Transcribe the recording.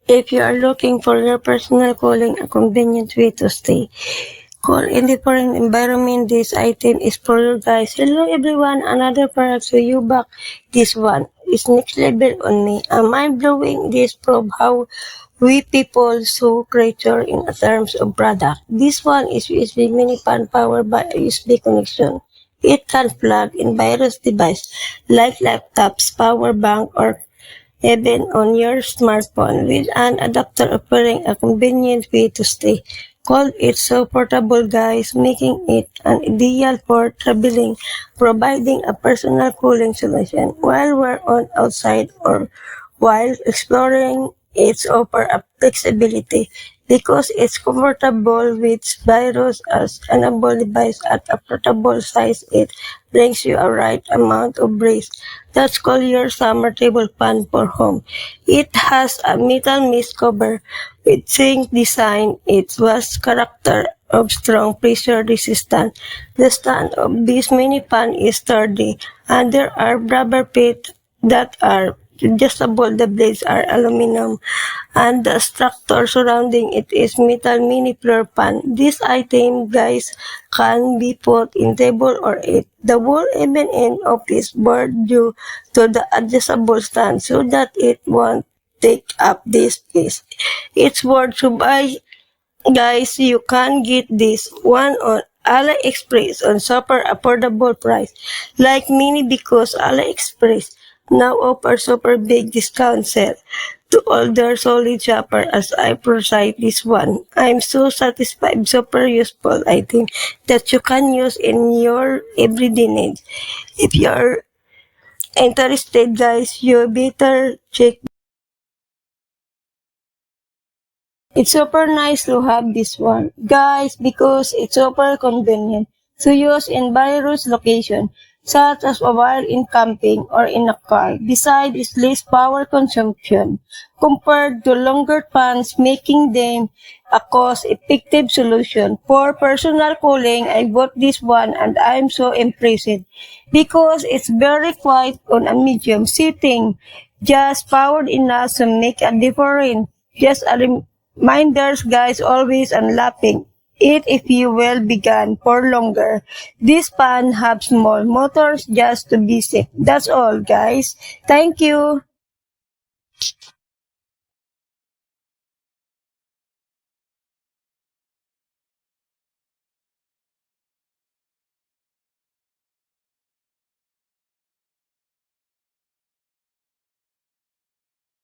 If you are looking for your personal calling, a convenient way to stay cool in the foreign environment, this item is for you guys. Hello everyone, another product to you back. This one is next level on me. A mind-blowing this probe how we people so creature in terms of product. This one is USB mini fan powered by a USB connection. It can plug in various devices like laptops, power bank, or even on your smartphone with an adapter offering a convenient way to stay. Call it so portable, guys, making it an ideal for traveling, providing a personal cooling solution while we're on outside or while exploring. It's offer a flexibility because it's comfortable with virus as an enable device at a portable size. It brings you a right amount of breeze. That's called your summer table fan for home. It has a metal mist cover with zinc design. It was character of strong pressure resistant. The stand of this mini fan is sturdy and there are rubber feet that are adjustable. The blades are aluminum and the structure surrounding it is metal mini floor pan. This item, guys, can be put in table or it. The wall even in office board due to the adjustable stand so that it won't take up this space. It's worth to buy. Guys, you can get this one on AliExpress on super affordable price. Like mini because AliExpress now offers super big discount sale to all their solid shopper as I provide this one. I'm so satisfied, super useful item that you can use in your everyday needs. If you're interested, guys, you better check. It's super nice to have this one, guys, because it's super convenient to use in various locations, such as while in camping or in a car. Besides, it's less power consumption compared to longer fans, making them a cost-effective solution. For personal cooling, I bought this one and I'm so impressed because it's very quiet on a medium setting, just powered enough to make a difference. Just a reminders, guys, always unlapping it if you will begin for longer. This pan have small motors just to be safe. That's all, guys. Thank you.